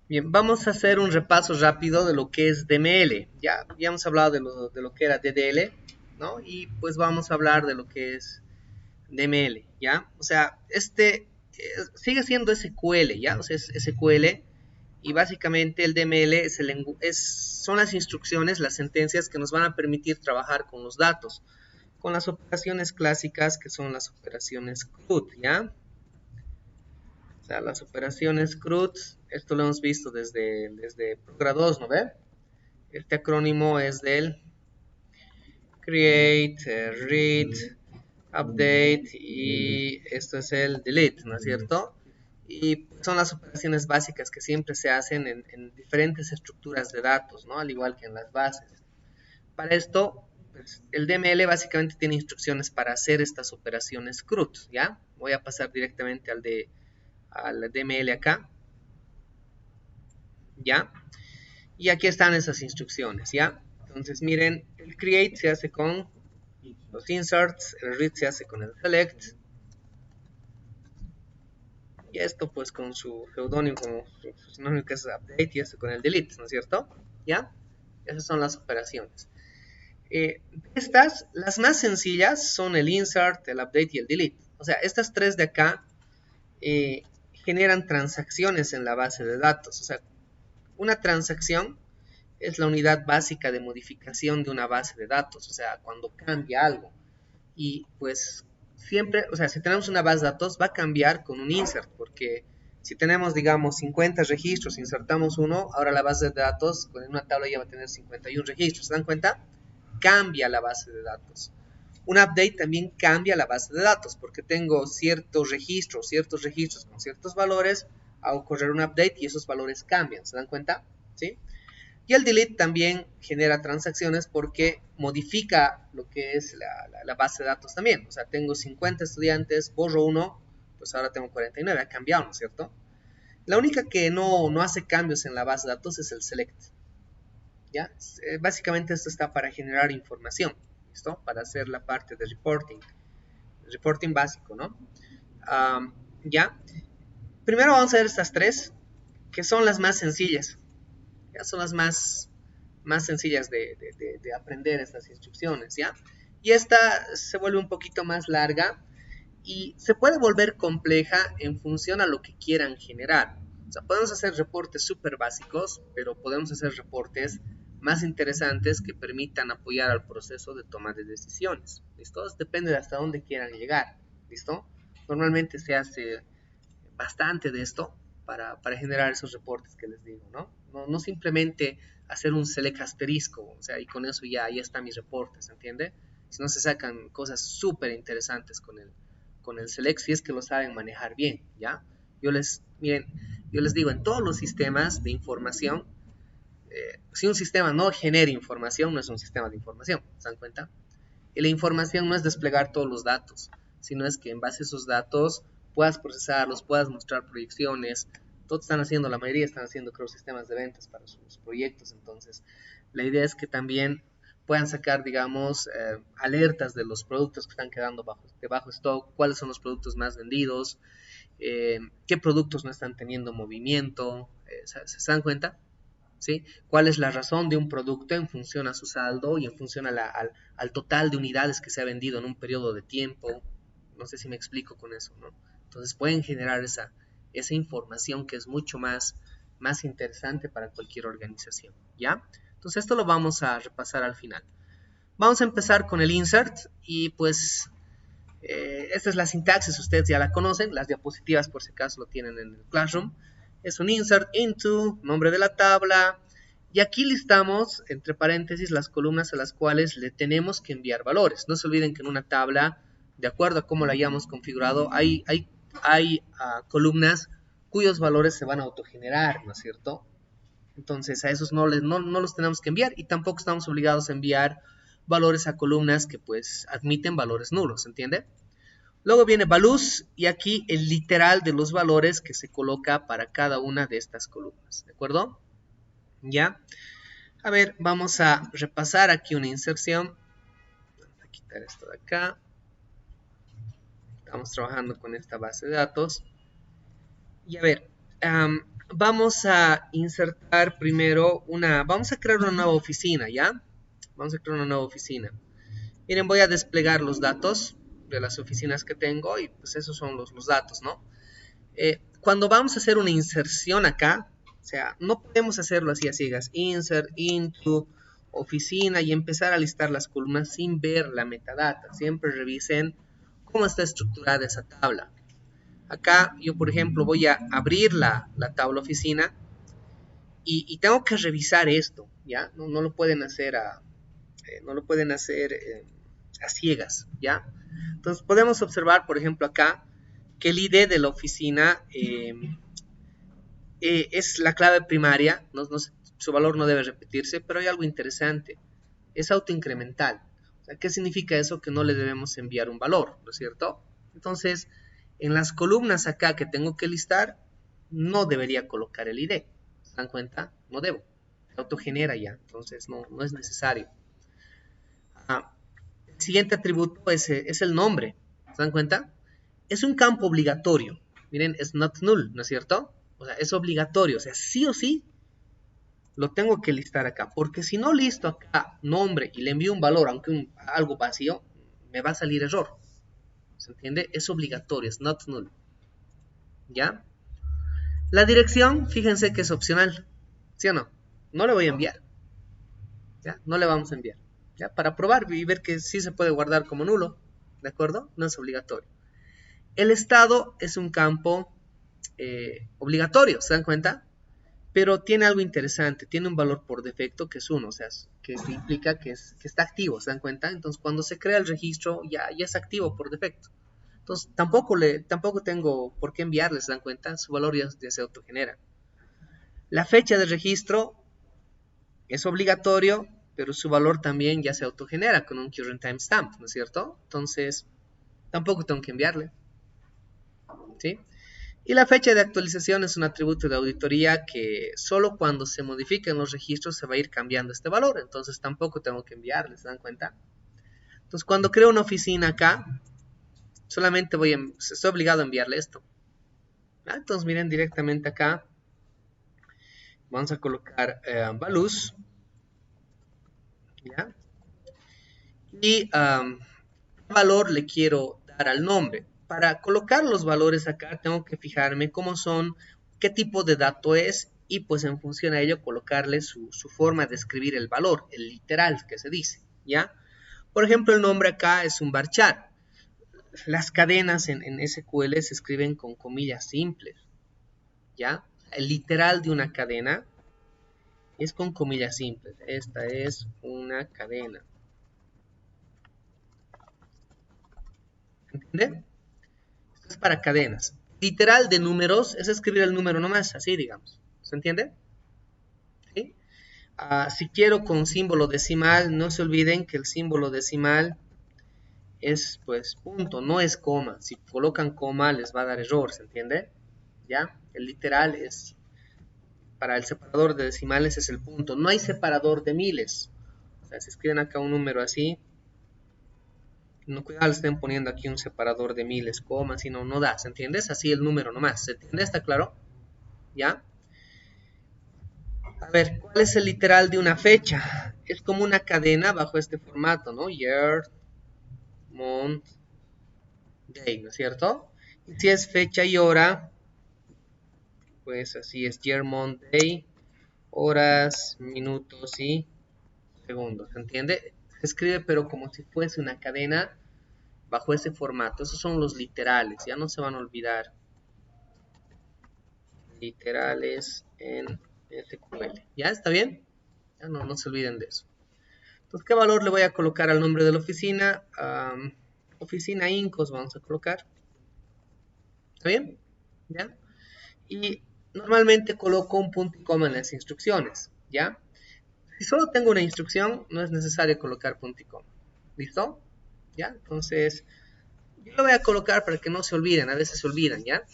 Bien, vamos a hacer un repaso rápido de lo que es DML. Ya hemos hablado de lo que era DDL, ¿no? Y pues vamos a hablar de lo que es DML, ¿ya? O sea, sigue siendo SQL, ¿ya? O sea, es SQL y básicamente el DML son las instrucciones, las sentencias que nos van a permitir trabajar con los datos, con las operaciones clásicas que son las operaciones CRUD, ¿ya? O sea, las operaciones CRUD, esto lo hemos visto desde Programa 2, ¿no ve? Este acrónimo es del Create, Read, Update y esto es el Delete, ¿no es cierto? Y son las operaciones básicas que siempre se hacen en diferentes estructuras de datos, ¿no? Al igual que en las bases. Para esto, pues, el DML básicamente tiene instrucciones para hacer estas operaciones CRUD, ¿ya? Voy a pasar directamente al DML acá, ¿ya? Y aquí están esas instrucciones, ¿ya? Entonces, miren, el create se hace con los inserts, el read se hace con el select, y esto pues con su seudónimo, como su sinónimo que es update, y esto con el delete, ¿no es cierto? ¿Ya? Esas son las operaciones. Las más sencillas son el insert, el update y el delete. O sea, estas tres de acá eh, generan transacciones en la base de datos. O sea, una transacción es la unidad básica de modificación de una base de datos, o sea, cuando cambia algo. Y pues siempre, o sea, si tenemos una base de datos, va a cambiar con un insert, porque si tenemos, digamos, 50 registros, insertamos uno, ahora la base de datos con una tabla ya va a tener 51 registros. ¿Se dan cuenta? Cambia la base de datos. Un update también cambia la base de datos, porque tengo ciertos registros con ciertos valores, hago correr un update y esos valores cambian. ¿Se dan cuenta? ¿Sí? Y el delete también genera transacciones porque modifica lo que es la base de datos también. O sea, tengo 50 estudiantes, borro uno, pues ahora tengo 49, ha cambiado, ¿no es cierto? La única que no hace cambios en la base de datos es el select. ¿Ya? Básicamente esto está para generar información, ¿listo? Para hacer la parte de reporting básico, ¿no? Um, ¿Ya? Primero vamos a ver estas tres, que son las más sencillas. Ya son las más sencillas de aprender estas instrucciones, ¿ya? Y esta se vuelve un poquito más larga y se puede volver compleja en función a lo que quieran generar. O sea, podemos hacer reportes súper básicos, pero podemos hacer reportes más interesantes que permitan apoyar al proceso de toma de decisiones. ¿Listo? Depende de hasta dónde quieran llegar. ¿Listo? Normalmente se hace bastante de esto para generar esos reportes que les digo, ¿no? No simplemente hacer un select asterisco, o sea, y con eso ya están mis reportes, ¿entiende? Si no se sacan cosas súper interesantes con el select, si es que lo saben manejar bien, ¿ya? Miren, yo les digo, en todos los sistemas de información, si un sistema no genera información, no es un sistema de información, ¿se dan cuenta? Y la información no es desplegar todos los datos, sino es que en base a esos datos puedas procesarlos, puedas mostrar proyecciones. Todos están haciendo, la mayoría están haciendo, creo, sistemas de ventas para sus proyectos. Entonces, la idea es que también puedan sacar, digamos, alertas de los productos que están quedando de bajo stock, cuáles son los productos más vendidos, qué productos no están teniendo movimiento. ¿Se dan cuenta? ¿Sí? ¿Cuál es la razón de un producto en función a su saldo y en función al total de unidades que se ha vendido en un periodo de tiempo? No sé si me explico con eso, ¿no? Entonces pueden generar esa información que es mucho más interesante para cualquier organización, ¿ya? Entonces esto lo vamos a repasar al final. Vamos a empezar con el insert y pues esta es la sintaxis, ustedes ya la conocen, las diapositivas por si acaso lo tienen en el Classroom. Es un insert into, nombre de la tabla, y aquí listamos, entre paréntesis, las columnas a las cuales le tenemos que enviar valores. No se olviden que en una tabla, de acuerdo a cómo la hayamos configurado, hay columnas cuyos valores se van a autogenerar, ¿no es cierto? Entonces a esos no los tenemos que enviar y tampoco estamos obligados a enviar valores a columnas que pues admiten valores nulos, ¿entiende? Luego viene values y aquí el literal de los valores que se coloca para cada una de estas columnas, ¿de acuerdo? ¿Ya? A ver, vamos a repasar aquí una inserción. Vamos a quitar esto de acá. Estamos trabajando con esta base de datos. Y a ver, Vamos a insertar primero vamos a crear una nueva oficina, ¿ya? Vamos a crear una nueva oficina. Miren, voy a desplegar los datos de las oficinas que tengo y pues esos son los datos, ¿no? Cuando vamos a hacer una inserción acá, o sea, no podemos hacerlo así a ciegas, insert, into, oficina y empezar a listar las columnas sin ver la metadata. Siempre revisen cómo está estructurada esa tabla. Acá yo, por ejemplo, voy a abrir la tabla oficina y tengo que revisar esto, ¿ya? No lo pueden hacer a ciegas, ¿ya? Entonces podemos observar, por ejemplo, acá que el ID de la oficina es la clave primaria, su valor no debe repetirse, pero hay algo interesante, es autoincremental. O sea, ¿qué significa eso? Que no le debemos enviar un valor, ¿no es cierto? Entonces, en las columnas acá que tengo que listar, no debería colocar el ID. ¿Se dan cuenta? No debo. Se autogenera ya, entonces no es necesario. El siguiente atributo es el nombre. ¿Se dan cuenta? Es un campo obligatorio. Miren, es not null, ¿no es cierto? O sea, es obligatorio. O sea, sí o sí lo tengo que listar acá. Porque si no listo acá nombre y le envío un valor, aunque algo vacío, me va a salir error. ¿Se entiende? Es obligatorio, es not null. ¿Ya? La dirección, fíjense que es opcional. ¿Sí o no? No le voy a enviar. ¿Ya? No le vamos a enviar. ¿Ya? Para probar y ver que sí se puede guardar como nulo. ¿De acuerdo? No es obligatorio. El estado es un campo obligatorio, ¿se dan cuenta? Pero tiene algo interesante, tiene un valor por defecto que es 1, o sea, que implica que está activo, ¿se dan cuenta? Entonces, cuando se crea el registro, ya es activo por defecto. Entonces, tampoco tengo por qué enviarle, ¿se dan cuenta? Su valor ya se autogenera. La fecha de registro es obligatorio, pero su valor también ya se autogenera con un current timestamp, ¿no es cierto? Entonces, tampoco tengo que enviarle, ¿sí? Y la fecha de actualización es un atributo de auditoría que solo cuando se modifiquen los registros se va a ir cambiando este valor. Entonces tampoco tengo que enviarle, ¿se dan cuenta? Entonces cuando creo una oficina acá, solamente estoy obligado a enviarle esto. Entonces miren directamente acá. Vamos a colocar values. ¿Ya? Y ¿qué valor le quiero dar al nombre? Para colocar los valores acá tengo que fijarme cómo son, qué tipo de dato es y pues en función a ello colocarle su forma de escribir el valor, el literal que se dice, ¿ya? Por ejemplo, el nombre acá es un varchar. Las cadenas en SQL se escriben con comillas simples, ¿ya? El literal de una cadena es con comillas simples. Esta es una cadena. ¿Entiende? Esto es para cadenas. Literal de números es escribir el número nomás, así digamos. ¿Se entiende? ¿Sí? Si quiero con símbolo decimal, no se olviden que el símbolo decimal es pues punto, no es coma. Si colocan coma les va a dar error, ¿se entiende? ¿Ya? El literal es, para el separador de decimales es el punto. No hay separador de miles. O sea, si escriben acá un número así, no cuidado le estén poniendo aquí un separador de miles, comas, si no da, ¿se entiende? Es así el número nomás, ¿se entiende? ¿Está claro? ¿Ya? A ver, ¿cuál es el literal de una fecha? Es como una cadena bajo este formato, ¿no? Year, month, day, ¿no es cierto? Y si es fecha y hora, pues así es year, month, day, horas, minutos y segundos, ¿se entiende? Se escribe pero como si fuese una cadena bajo ese formato. Esos son los literales, ya no se van a olvidar. Literales en SQL. ¿Ya? ¿Está bien? Ya no se olviden de eso. Entonces, ¿qué valor le voy a colocar al nombre de la oficina? Oficina Incos vamos a colocar. ¿Está bien? ¿Ya? Y normalmente coloco un punto y coma en las instrucciones. ¿Ya? Si solo tengo una instrucción, no es necesario colocar punto y coma. ¿Listo? ¿Ya? Entonces, yo lo voy a colocar para que no se olviden. A veces se olvidan, ¿ya?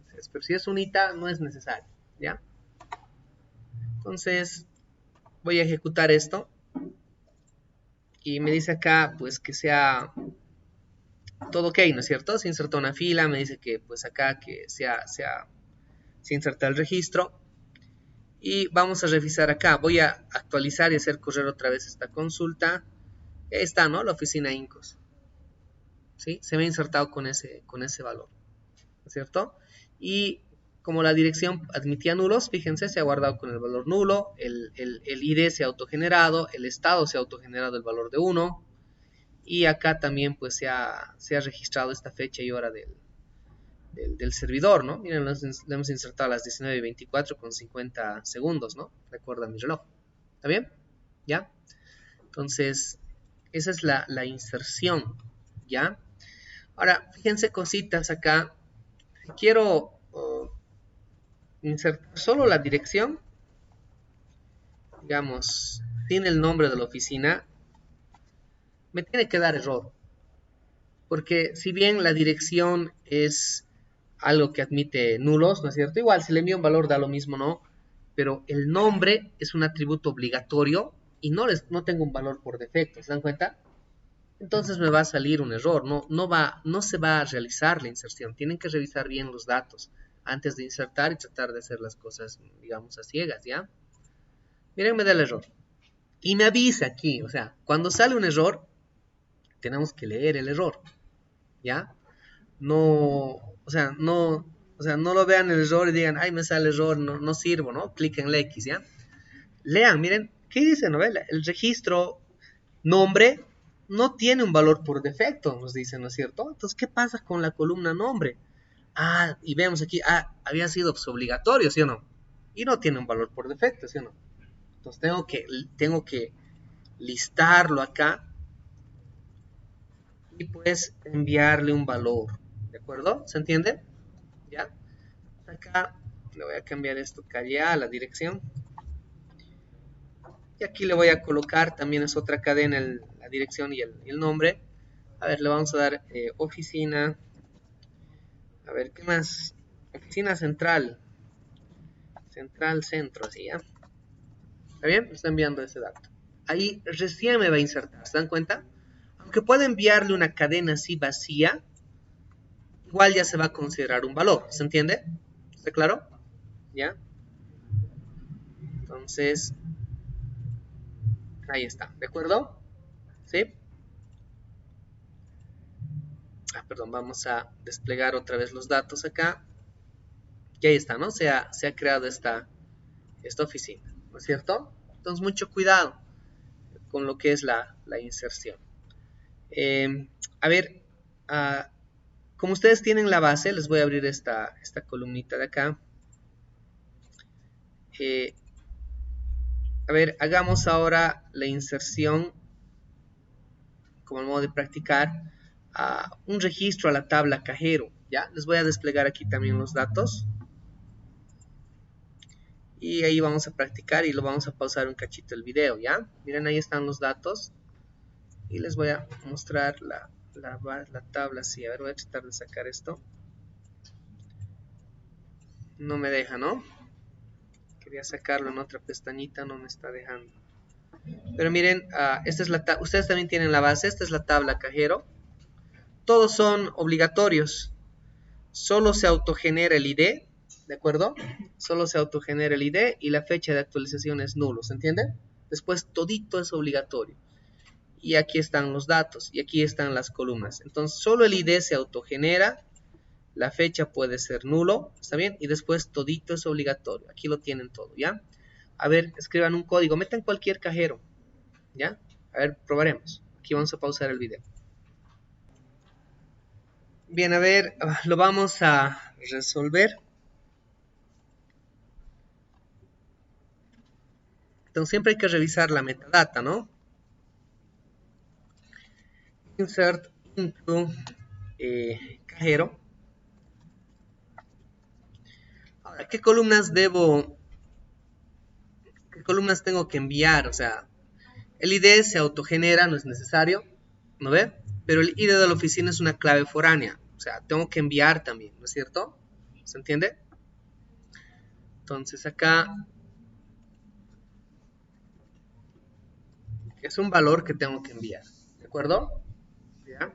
Entonces, pero si es unita, no es necesario. ¿Ya? Entonces, voy a ejecutar esto. Y me dice acá, pues, que sea todo ok, ¿no es cierto? Se inserta una fila, me dice que, pues, acá que sea Se inserta el registro. Y vamos a revisar acá. Voy a actualizar y hacer correr otra vez esta consulta. Ahí está, ¿no? La oficina INCOS. ¿Sí? Se me ha insertado con ese valor. ¿No es cierto? Y como la dirección admitía nulos, fíjense, se ha guardado con el valor nulo. El ID se ha autogenerado. El estado se ha autogenerado el valor de 1. Y acá también pues se ha registrado esta fecha y hora del servidor, ¿no? Miren, le hemos insertado a las 19:24 con 50 segundos, ¿no? De acuerdo a mi reloj. ¿Está bien? ¿Ya? Entonces, esa es la inserción, ¿ya? Ahora, fíjense cositas acá. Si quiero insertar solo la dirección, digamos, tiene el nombre de la oficina, me tiene que dar error. Porque si bien la dirección es algo que admite nulos, ¿no es cierto? Igual, si le envío un valor da lo mismo, ¿no? Pero el nombre es un atributo obligatorio y no tengo un valor por defecto, ¿se dan cuenta? Entonces me va a salir un error, no se va a realizar la inserción. Tienen que revisar bien los datos antes de insertar y tratar de hacer las cosas, digamos, a ciegas, ¿ya? Miren, me da el error. Y me avisa aquí, o sea, cuando sale un error, tenemos que leer el error, ¿ya? No lo vean el error y digan, ay, me sale error, no sirvo, ¿no? Clic en la X, ¿ya? Lean, miren, ¿qué dice novela? El registro nombre no tiene un valor por defecto, nos dicen, ¿no es cierto? Entonces, ¿qué pasa con la columna nombre? Ah, y vemos aquí, había sido obligatorio, ¿sí o no? Y no tiene un valor por defecto, ¿sí o no? Entonces, tengo que listarlo acá y pues enviarle un valor, ¿de acuerdo? ¿Se entiende? ¿Ya? Acá le voy a cambiar esto a la dirección. Y aquí le voy a colocar, también es otra cadena, la dirección y el nombre. A ver, le vamos a dar oficina. A ver, ¿qué más? Oficina central. Central, centro, así, ¿ya? ¿Está bien? Me está enviando ese dato. Ahí recién me va a insertar, ¿se dan cuenta? Aunque pueda enviarle una cadena así vacía, igual ya se va a considerar un valor, ¿se entiende? ¿Está claro? ¿Ya? Entonces, ahí está, ¿de acuerdo? ¿Sí? Perdón, vamos a desplegar otra vez los datos acá. Y ahí está, ¿no? Se ha creado esta oficina, ¿no es cierto? Entonces, mucho cuidado con lo que es la inserción. A ver, como ustedes tienen la base, les voy a abrir esta columnita de acá. A ver, hagamos ahora la inserción, como modo de practicar, a un registro a la tabla cajero, ¿ya? Les voy a desplegar aquí también los datos. Y ahí vamos a practicar y lo vamos a pausar un cachito el video, ¿ya? Miren, ahí están los datos. Y les voy a mostrar la tabla así. A ver, voy a tratar de sacar esto. No me deja, ¿no? Quería sacarlo en otra pestañita, no me está dejando. Pero miren, esta es ustedes también tienen la base. Esta es la tabla cajero. Todos son obligatorios. Solo se autogenera el ID, ¿de acuerdo? Solo se autogenera el ID y la fecha de actualización es nulo, ¿se entiende? Después todito es obligatorio. Y aquí están los datos y aquí están las columnas. Entonces solo el ID se autogenera, la fecha puede ser nulo, ¿está bien? Y después todito es obligatorio. Aquí lo tienen todo, ¿ya? A ver, escriban un código, metan cualquier cajero, ¿ya? A ver, probaremos. Aquí vamos a pausar el video. Bien, a ver, lo vamos a resolver. Entonces siempre hay que revisar la metadata, ¿no? Insert into cajero. Ahora, ¿qué columnas tengo que enviar? O sea, el ID se autogenera, no es necesario, ¿no ve? Pero el ID de la oficina es una clave foránea. O sea, tengo que enviar también, ¿no es cierto? ¿Se entiende? Entonces acá es un valor que tengo que enviar, ¿de acuerdo? ¿Ya?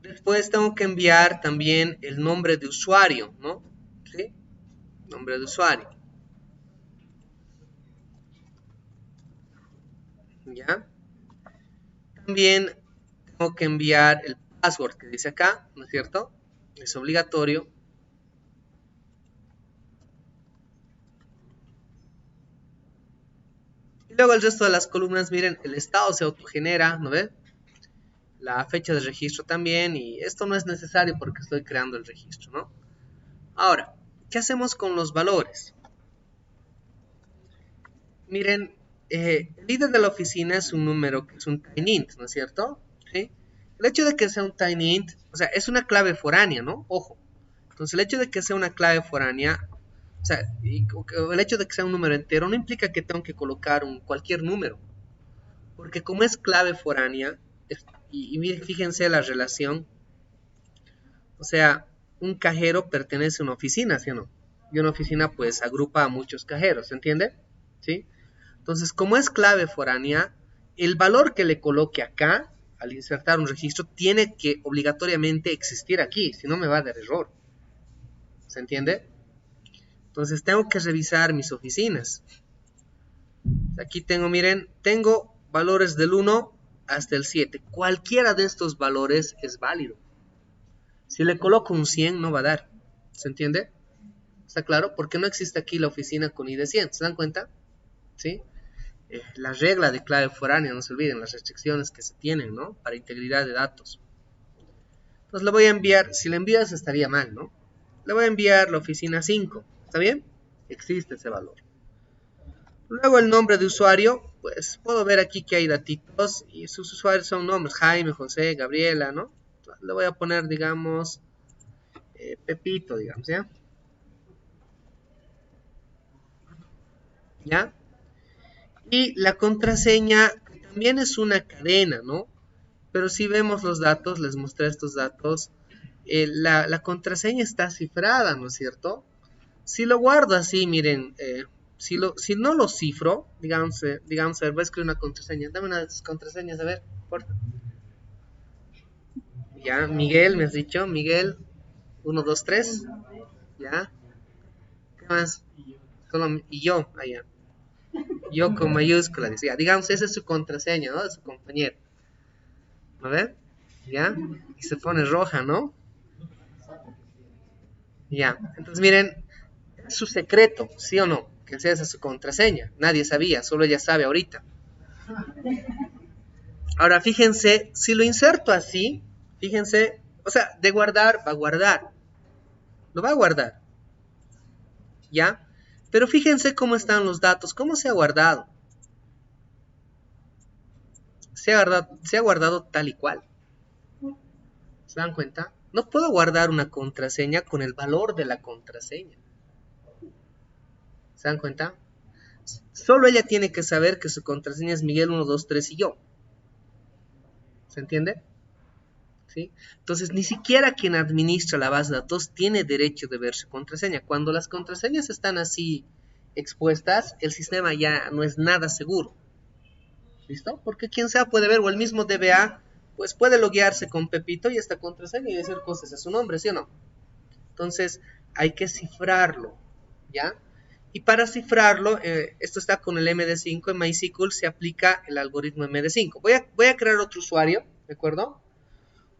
Después tengo que enviar también el nombre de usuario, ¿no? ¿Sí? nombre de usuario. ¿Ya? También tengo que enviar el password que dice acá, ¿no es cierto? Es obligatorio. Y luego el resto de las columnas, miren, el estado se autogenera, ¿no ve? La fecha de registro también, y esto no es necesario porque estoy creando el registro, ¿no? Ahora, ¿qué hacemos con los valores? Miren, el líder de la oficina es un número que es un tiny int, ¿no es cierto? ¿Sí? El hecho de que sea un tiny int, o sea, es una clave foránea, ¿no? Ojo. Entonces, el hecho de que sea una clave foránea, o sea, el hecho de que sea un número entero no implica que tengo que colocar cualquier número. Porque como es clave foránea, y fíjense la relación, o sea, un cajero pertenece a una oficina, ¿sí o no? Y una oficina pues agrupa a muchos cajeros, ¿se entiende? ¿Sí? Entonces, como es clave foránea, el valor que le coloque acá, al insertar un registro, tiene que obligatoriamente existir aquí, si no me va a dar error. ¿Se entiende? Entonces tengo que revisar mis oficinas. Aquí tengo, miren, tengo valores del 1 hasta el 7. Cualquiera de estos valores es válido. Si le coloco un 100 no va a dar. ¿Se entiende? ¿Está claro? Porque no existe aquí la oficina con ID 100. ¿Se dan cuenta? ¿Sí? La regla de clave foránea, no se olviden, las restricciones que se tienen, ¿no? Para integridad de datos. Entonces le voy a enviar, si le envías estaría mal, ¿no? Le voy a enviar la oficina 5. ¿Está bien? Existe ese valor. Luego el nombre de usuario, pues puedo ver aquí que hay datitos y sus usuarios son nombres, Jaime, José, Gabriela, ¿no? Entonces, le voy a poner, digamos, Pepito, digamos, ¿ya? ¿Ya? Y la contraseña también es una cadena, ¿no? Pero si vemos los datos, les mostré estos datos, la contraseña está cifrada, ¿no es cierto? Si lo guardo así, miren, si no lo cifro, digamos, a ver, voy a escribir una contraseña. Dame una de tus contraseñas, a ver, por favor. Ya, Miguel, me has dicho, Miguel, 1, 2, 3. Ya, ¿qué más? Solo, y yo, allá. Yo con mayúscula, decía. Digamos, esa es su contraseña, ¿no? De su compañero. A ver, ya, y se pone roja, ¿no? Ya, entonces miren, es su secreto, ¿sí o no? Que sea esa su contraseña. Nadie sabía, solo ella sabe ahorita. Ahora fíjense, si lo inserto así, fíjense, o sea, de guardar, va a guardar. Lo va a guardar. ¿Ya? Pero fíjense cómo están los datos, cómo se ha guardado. Se ha guardado tal y cual. ¿Se dan cuenta? No puedo guardar una contraseña con el valor de la contraseña. ¿Se dan cuenta? Solo ella tiene que saber que su contraseña es Miguel 1, 2, 3 y yo. ¿Se entiende? ¿Sí? Entonces, ni siquiera quien administra la base de datos tiene derecho de ver su contraseña. Cuando las contraseñas están así expuestas, el sistema ya no es nada seguro. ¿Listo? Porque quien sea puede ver, o el mismo DBA, pues puede loguearse con Pepito y esta contraseña y decir cosas a su nombre, ¿sí o no? Entonces, hay que cifrarlo, ¿ya? Y para cifrarlo, esto está con el MD5, en MySQL se aplica el algoritmo MD5. Voy a crear otro usuario, ¿de acuerdo?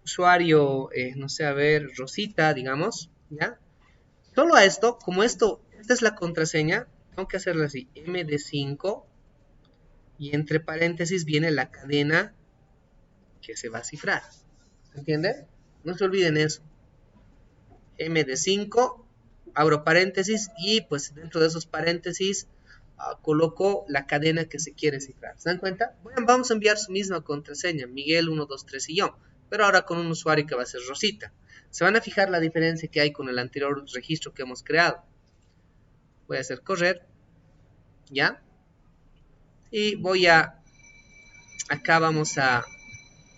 Usuario, no sé, a ver, Rosita, digamos, ¿ya? Solo a esto, como esta es la contraseña, tengo que hacerlo así, MD5, y entre paréntesis viene la cadena que se va a cifrar. ¿Se entiende? No se olviden eso. MD5, abro paréntesis y pues dentro de esos paréntesis coloco la cadena que se quiere cifrar. ¿Se dan cuenta? Bueno, vamos a enviar su misma contraseña, Miguel 1, 2, 3 y yo, pero ahora con un usuario que va a ser Rosita. Se van a fijar la diferencia que hay con el anterior registro que hemos creado. Voy a hacer correr, ¿ya? Y acá vamos a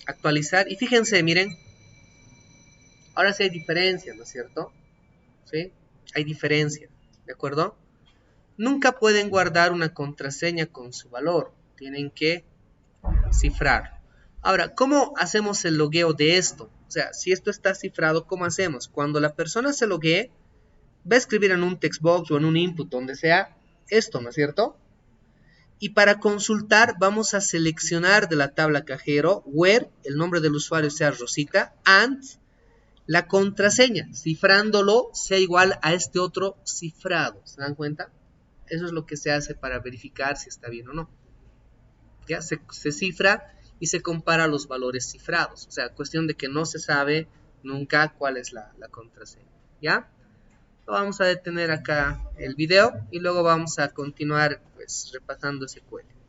actualizar y fíjense, miren, ahora sí hay diferencia, ¿no es cierto? ¿Sí? Hay diferencia, ¿de acuerdo? Nunca pueden guardar una contraseña con su valor, tienen que cifrar. Ahora, ¿cómo hacemos el logueo de esto? O sea, si esto está cifrado, ¿cómo hacemos? Cuando la persona se loguee, va a escribir en un text box o en un input, donde sea, esto, ¿no es cierto? Y para consultar vamos a seleccionar de la tabla cajero where el nombre del usuario sea Rosita and la contraseña, cifrándolo sea igual a este otro cifrado. ¿Se dan cuenta? Eso es lo que se hace para verificar si está bien o no. ¿Ya? Se cifra y se compara los valores cifrados. O sea, cuestión de que no se sabe nunca cuál es la contraseña. ¿Ya? Vamos a detener acá el video y luego vamos a continuar pues repasando SQL.